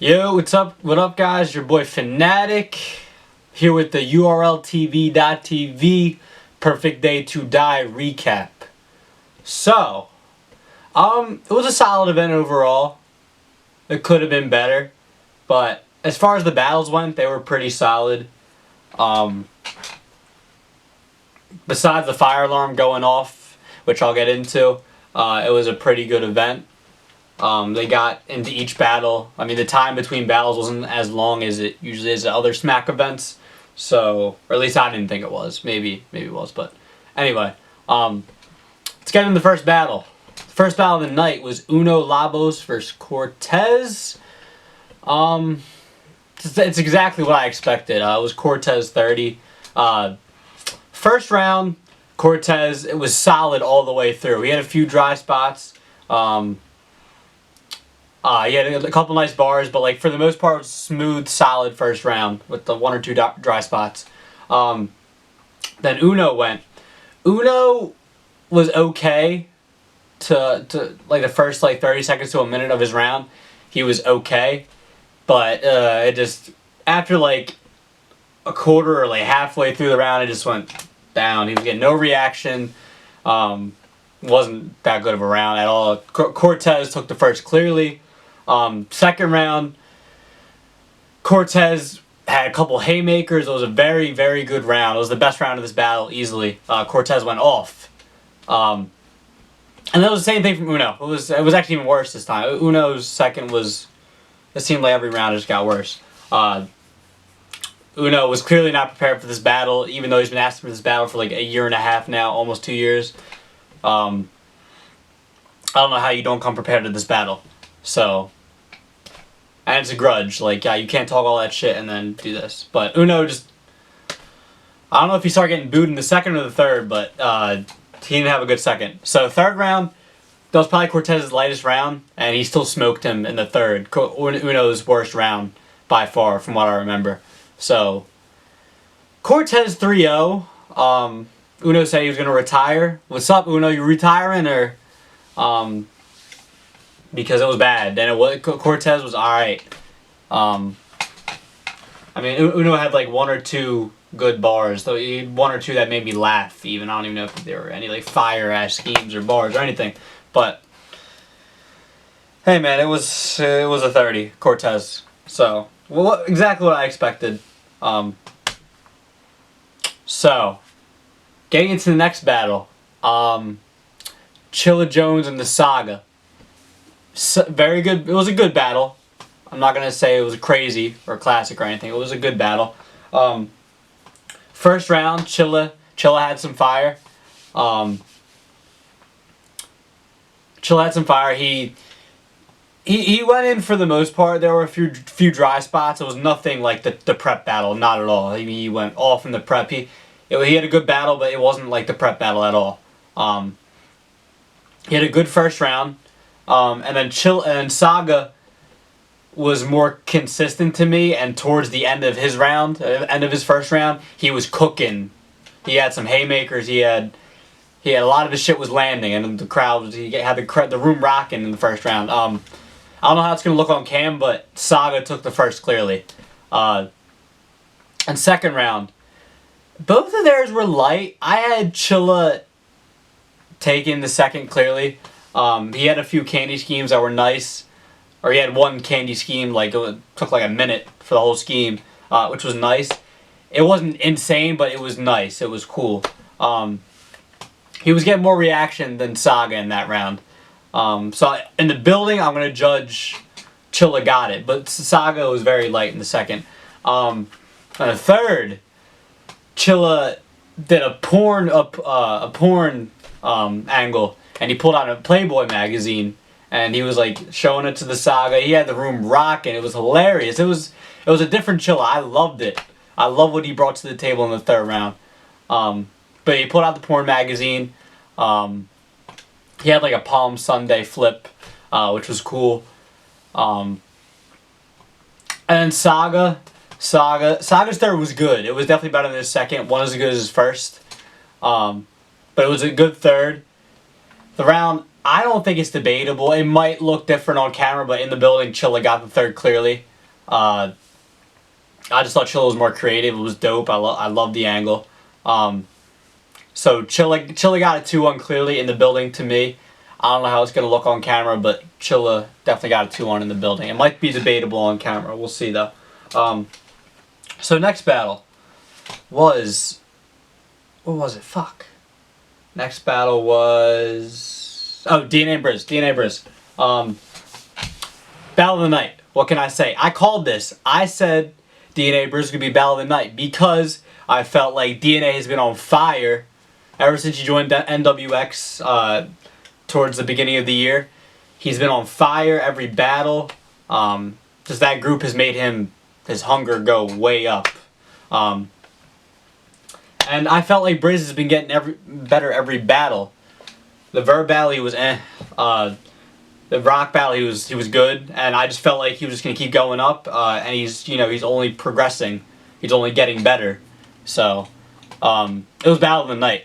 Yo, what's up? What up, guys? Your boy Fanatic here with the URLTV.TV Perfect Day to Die recap. So, it was a solid event overall. It could have been better, but as far as the battles went, they were pretty solid. Besides the fire alarm going off, which I'll get into, it was a pretty good event. They got into each battle. I mean, the time between battles wasn't as long as it usually is at other Smack events. So, or at least I didn't think it was. Maybe it was. But anyway, let's get into the first battle. The first battle of the night was Uno Labos versus Cortez. It's exactly what I expected. It was Cortez 30. First round, Cortez, it was solid all the way through. He had a few dry spots. He had a couple nice bars, but like for the most part, it was smooth, solid first round with the one or two dry spots. Then Uno went. Uno was okay to like the first like 30 seconds to a minute of his round. He was okay, but it just after like a quarter or like halfway through the round, it just went down. He was getting no reaction. Wasn't that good of a round at all. Cortez took the first clearly. Second round, Cortez had a couple haymakers. It was a very, very good round. It was the best round of this battle, easily. Cortez went off. And that was the same thing from Uno. It was actually even worse this time. Uno's second was, it seemed like every round just got worse. Uno was clearly not prepared for this battle, even though he's been asking for this battle for like a year and a half now, almost 2 years. I don't know how you don't come prepared to this battle. So, and it's a grudge. Like, yeah, you can't talk all that shit and then do this. But Uno just, I don't know if he started getting booed in the second or the third, but he didn't have a good second. So, third round, that was probably Cortez's lightest round, and he still smoked him in the third. Uno's worst round by far, from what I remember. So, Cortez 3-0. Uno said he was going to retire. What's up, Uno? You retiring or... because it was bad. Then Cortez was alright. I mean, Uno had like one or two good bars. Though one or two that made me laugh. Even I don't even know if there were any like fire ass schemes or bars or anything. But hey, man, it was a 30 Cortez. So exactly what I expected. So getting into the next battle, Chilla Jones and the Saga. Very good. It was a good battle. I'm not gonna say it was crazy or classic or anything. It was a good battle. First round, Chilla had some fire. Chilla had some fire. He went in for the most part. There were a few dry spots. It was nothing like the prep battle. Not at all. I mean, he went off in the prep. He had a good battle, but it wasn't like the prep battle at all. He had a good first round. And then Saga was more consistent to me, and towards the end of his round, end of his first round, he was cooking. He had some haymakers. He had a lot of his shit was landing, and the crowd he had the room rocking in the first round. I don't know how it's gonna look on cam, but Saga took the first clearly. And second round, both of theirs were light. I had Chilla taking the second clearly. He had a few candy schemes that were nice, or he had one candy scheme, like it took like a minute for the whole scheme, which was nice. It wasn't insane, but it was nice. It was cool. He was getting more reaction than Saga in that round. So in the building, I'm going to judge Chilla got it, but Saga was very light in the second. On the third, Chilla did a porn angle. And he pulled out a Playboy magazine, and he was like showing it to the Saga. He had the room rocking. It was hilarious. It was a different Chilla. I loved it. I love what he brought to the table in the third round. But he pulled out the porn magazine. He had like a Palm Sunday flip, which was cool. And then Saga's third was good. It was definitely better than his second. One as good as his first. But it was a good third. The round, I don't think it's debatable. It might look different on camera, but in the building, Chilla got the third clearly. Uh, I just thought Chilla was more creative. It was dope. I love the angle. So Chilla got a 2-1 clearly in the building to me. I don't know how it's gonna look on camera, but Chilla definitely got a 2-1 in the building. It might be debatable on camera. We'll see though. So next battle was, what was it? Fuck. Next battle was, oh, DNA and Briz. DNA and Briz. Battle of the night. What can I say? I called this. I said DNA and Briz could be battle of the night because I felt like DNA has been on fire ever since he joined NWX towards the beginning of the year. He's been on fire every battle. Just that group has made his hunger go way up. And I felt like Briz has been getting better every battle. The Verb battle he was the Rock battle he was good, and I just felt like he was just gonna keep going up. And he's only progressing. He's only getting better. So it was battle of the night.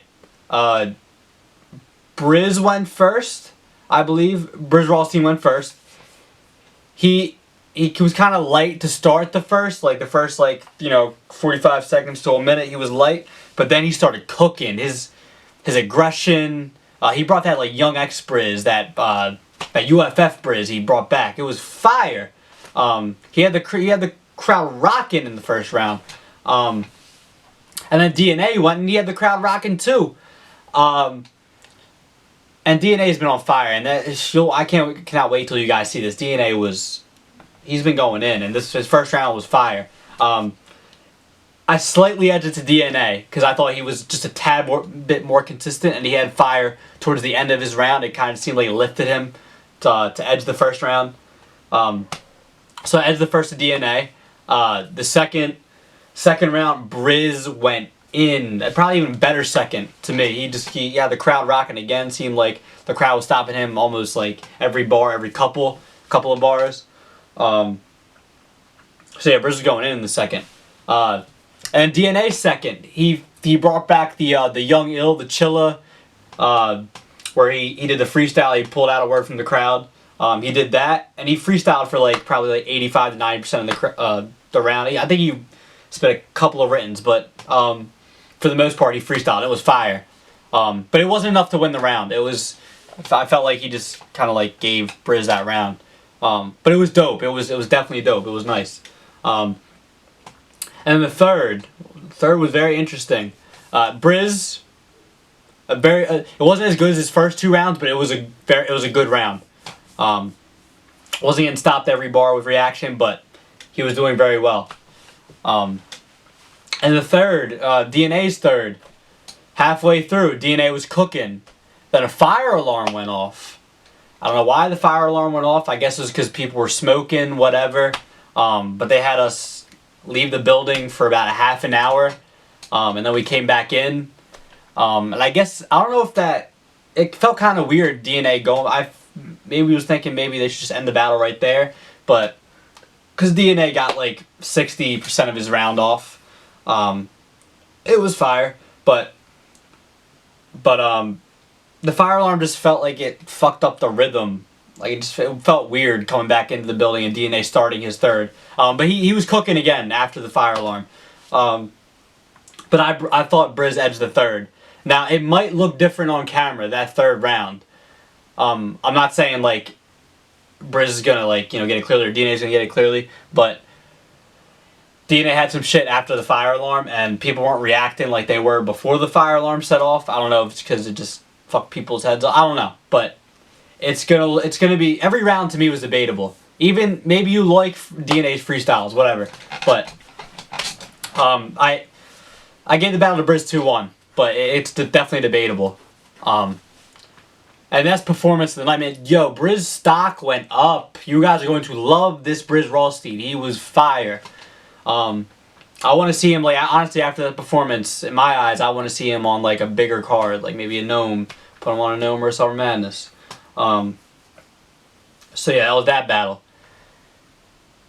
Briz went first, I believe. Briz Rothstein went first. He was kind of light to start the first 45 seconds to a minute. He was light, but then he started cooking. His aggression. He brought that like young X Briz, that UFF Briz. He brought back. It was fire. He had the crowd rocking in the first round. And then DNA went and he had the crowd rocking too. And DNA has been on fire, and I cannot wait till you guys see this. He's been going in, and his first round was fire. I slightly edged it to DNA because I thought he was just a bit more consistent, and he had fire towards the end of his round. It kind of seemed like it lifted him to edge the first round. So I edged the first to DNA. The second round, Briz went in. Probably even better second to me. He had the crowd rocking again. Seemed like the crowd was stopping him almost like every bar, every couple of bars. So yeah, Briz was going in the second. And DNA second, he brought back the Young Ill, the Chilla, where he did the freestyle. He pulled out a word from the crowd. He did that, and he freestyled for probably 85 to 90% of the round. I think he spit a couple of writtens, but for the most part, he freestyled. It was fire, but it wasn't enough to win the round. I felt like he just kind of gave Briz that round, but it was dope. It was definitely dope. It was nice. And the third was very interesting. Briz, it wasn't as good as his first two rounds, but it was a good round. Wasn't getting stopped every bar with reaction, but he was doing very well. And the third, DNA's third, halfway through, DNA was cooking. Then a fire alarm went off. I don't know why the fire alarm went off. I guess it was because people were smoking, whatever. But they had us leave the building for about a half an hour. And then we came back in. And I guess, I don't know if it felt kind of weird, DNA going. Maybe was thinking maybe they should just end the battle right there. But, because DNA got 60% of his round off. It was fire. But the fire alarm just felt like it fucked up the rhythm. It felt weird coming back into the building and DNA starting his third. But he was cooking again after the fire alarm. But I thought Briz edged the third. Now, it might look different on camera, that third round. I'm not saying Briz is gonna get it clearly or DNA's gonna get it clearly, but DNA had some shit after the fire alarm and people weren't reacting like they were before the fire alarm set off. I don't know if it's because it just fucked people's heads up. I don't know, but it's gonna be, every round to me was debatable. Even maybe you like DNA's freestyles, whatever. But I gave the battle to Briz 2-1, but it's definitely debatable. And that's performance of the night, man. Yo, Briz stock went up. You guys are going to love this Briz Rothstein. He was fire. I want to see him, honestly, after that performance, in my eyes, I want to see him on, a bigger card, maybe a Gnome. Put him on a Gnome or Summer Madness. So, yeah, that was that battle.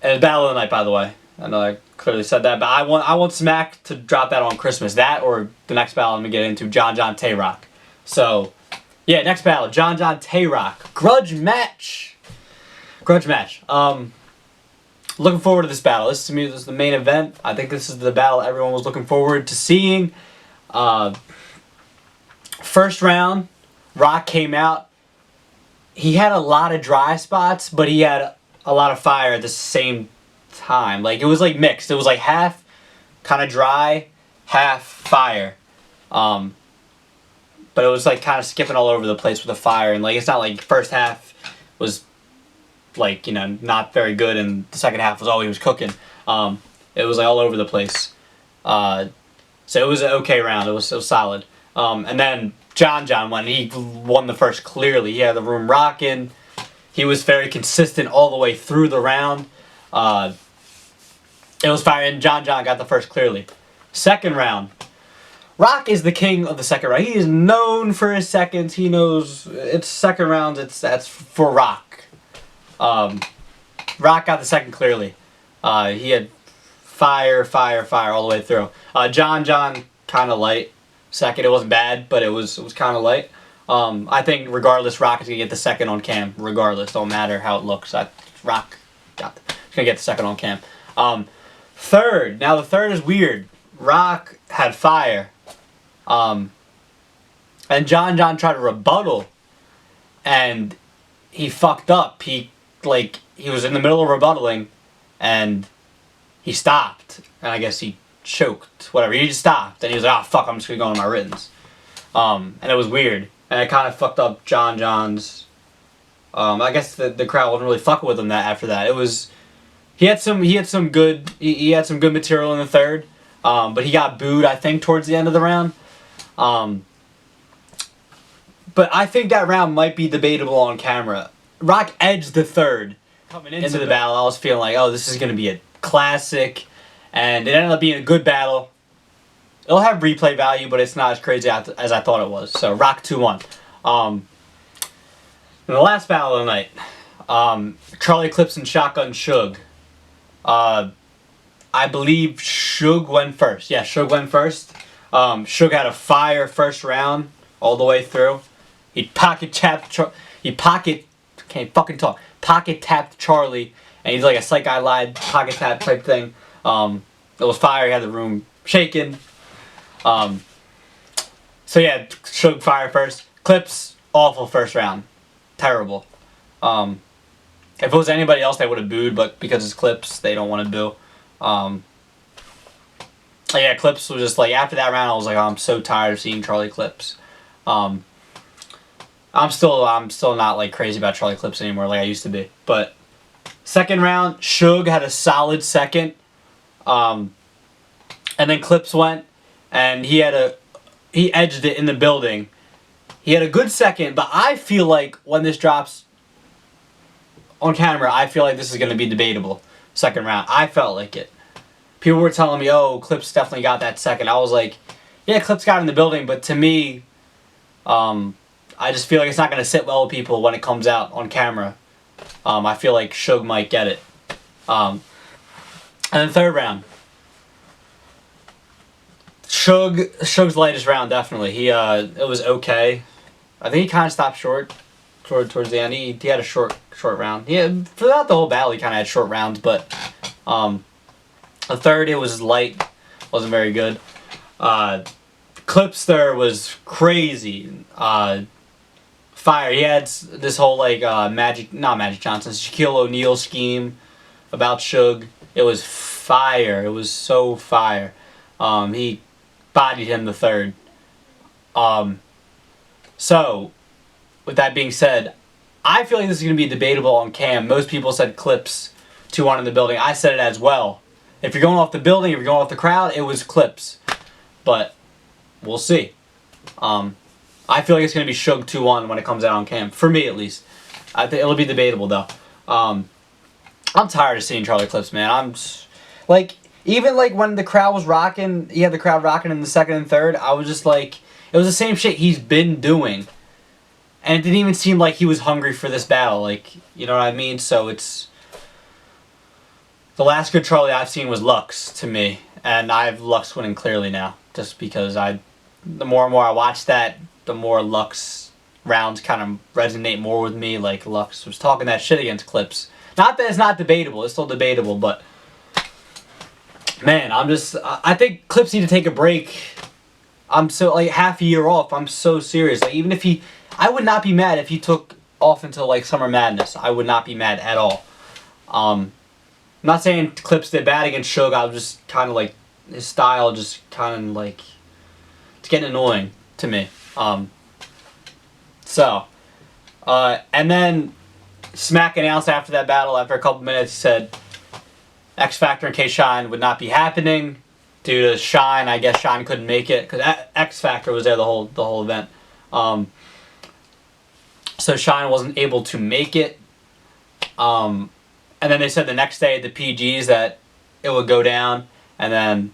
And the battle of the night, by the way. I know I clearly said that, but I want Smack to drop that on Christmas. That or the next battle I'm going to get into, John Tay-Rock. So, yeah, next battle, John Tay-Rock. Grudge match. looking forward to this battle. This to me is the main event. I think this is the battle everyone was looking forward to seeing. First round, Rock came out. He had a lot of dry spots, but he had a lot of fire at the same time. Like, it was like mixed. It was like half kind of dry, half fire. But it was like kind of skipping all over the place with the fire. And like, it's not like first half was like, you know, not very good and the second half was all he was cooking. It was like all over the place. So it was an okay round. It was solid. And then John went. He won the first clearly. He had the room rocking. He was very consistent all the way through the round. It was fire, and John got the first clearly. Second round, Rock is the king of the second round. He is known for his seconds. He knows it's second rounds. That's for Rock. Rock got the second clearly. He had fire all the way through. John kind of light. Second, it wasn't bad, but it was kind of light. I think regardless, Rock is gonna get the second on cam. Regardless, don't matter how it looks. Rock he's gonna get the second on cam. Third, now the third is weird. Rock had fire, and John tried to rebuttal, and he fucked up. He was in the middle of rebuttaling, and he stopped, and I guess he choked, whatever. He just stopped, and he was like, "Oh fuck, I'm just gonna go on my writtens," and it was weird, and it kind of fucked up John's. I guess the crowd wasn't really fucking with him after that. It was, he had some good material in the third, but he got booed, I think, towards the end of the round. But I think that round might be debatable on camera. Rock edged the third coming into the battle. I was feeling like, oh, this is gonna be a classic. And it ended up being a good battle. It'll have replay value, but it's not as crazy as I thought it was. So, Rock 2-1. And the last battle of the night, Charlie Clips and Shotgun Suge. I believe Suge went first. Yeah, Suge went first. Suge had a fire first round all the way through. He pocket tapped Charlie, and he's like a Psych Guy Lied pocket tap type thing. It was fire. He had the room shaking. So yeah, Suge fire first. Clips, awful first round. Terrible. If it was anybody else, they would have booed, but because it's Clips, they don't want to boo. Yeah, Clips was just like, after that round, I was like, oh, I'm so tired of seeing Charlie Clips. I'm still not like crazy about Charlie Clips anymore like I used to be. But second round, Suge had a solid second. And then Clips went, and he edged it in the building. He had a good second, but I feel like when this drops on camera, I feel like this is going to be debatable. Second round, I felt like it. People were telling me, oh, Clips definitely got that second. I was like, yeah, Clips got in the building, but to me, I just feel like it's not going to sit well with people when it comes out on camera. I feel like Suge might get it. And then third round, Suge's lightest round, definitely. It was okay. I think he kind of stopped short towards the end. He had a short round. Throughout the whole battle, he kind of had short rounds, but the third, it was light, wasn't very good. Clips there was crazy. Fire. He had this whole like not Magic Johnson, Shaquille O'Neal scheme about Suge. It was fire. It was so fire. He bodied him the third. So, with that being said, I feel like this is going to be debatable on cam. Most people said Clips 2-1 in the building. I said it as well. If you're going off the building, if you're going off the crowd, it was Clips. But we'll see. I feel like it's going to be Suge 2-1 when it comes out on cam. For me, at least. I think it'll be debatable, though. I'm tired of seeing Charlie Clips, man. Even like when the crowd was rocking, he had the crowd rocking in the second and third, I was just like, it was the same shit he's been doing. And it didn't even seem like he was hungry for this battle. Like, you know what I mean? So it's, the last good Charlie I've seen was Lux, to me. And I have Lux winning clearly now. Just because the more and more I watch that, the more Lux rounds kind of resonate more with me. Like, Lux was talking that shit against Clips. Not that it's not debatable. It's still debatable, but man, I think Clips need to take a break. I'm so, like, half a year off. I'm so serious. Like, even if I would not be mad if he took off until, like, Summer Madness. I would not be mad at all. I'm not saying Clips did bad against Suge. I was just kind of like, his style just kind of like, it's getting annoying to me. And then Smack announced after that battle, after a couple minutes, he said X Factor and K-Shine would not be happening due to Shine. I guess Shine couldn't make it because X Factor was there the whole event. So Shine wasn't able to make it. And then they said the next day at the PGs that it would go down, and then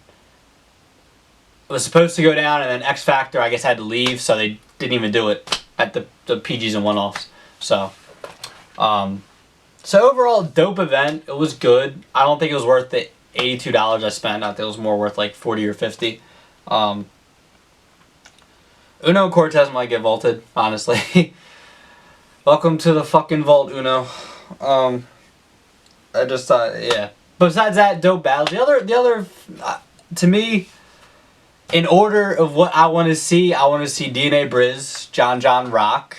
it was supposed to go down, and then X Factor, I guess, had to leave, so they didn't even do it at the PGs and one-offs. So overall, dope event. It was good. I don't think it was worth the $82 I spent. I think it was more worth like $40 or $50. Uno and Cortez might get vaulted, honestly. Welcome to the fucking vault, Uno. I just thought, yeah. Besides that, dope battles. The other, to me, in order of what I want to see DNA Briz, John Rock,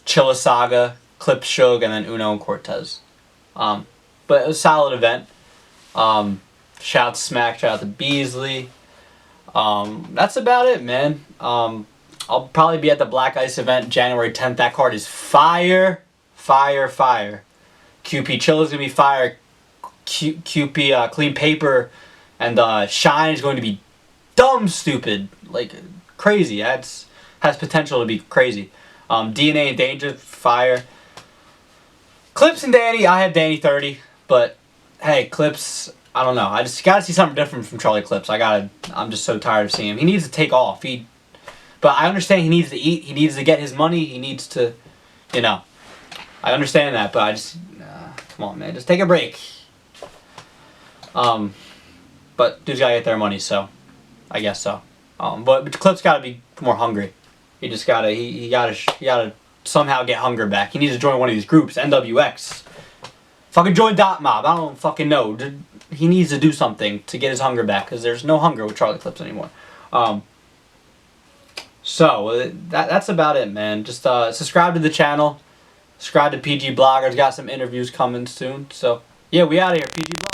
Chilla Saga, Clip Suge, and then Uno and Cortez. But it was a solid event. Shout out to Smack, shout out to Beasley. That's about it, man. I'll probably be at the Black Ice event January 10th. That card is fire. Fire, fire. QP Chilla's going to be fire. QP Clean Paper and Shine is going to be dumb stupid. Like, crazy. Has potential to be crazy. DNA and Danger, fire. Clips and Danny, I have Danny 30. But, hey, Clips, I don't know. I just got to see something different from Charlie Clips. I'm just so tired of seeing him. He needs to take off. But I understand he needs to eat. He needs to get his money. He needs to, I understand that, but I just, come on, man, just take a break. But dude's gotta get their money, so I guess so. But Clip's gotta be more hungry. He just gotta, he gotta somehow get hunger back. He needs to join one of these groups, NWX. Fucking join Dot Mob. I don't fucking know. He needs to do something to get his hunger back because there's no hunger with Charlie Clips anymore. So that's about it, man. Just subscribe to the channel. Subscribe to PG Bloggers. Got some interviews coming soon. So yeah, we out of here, PG Bloggers.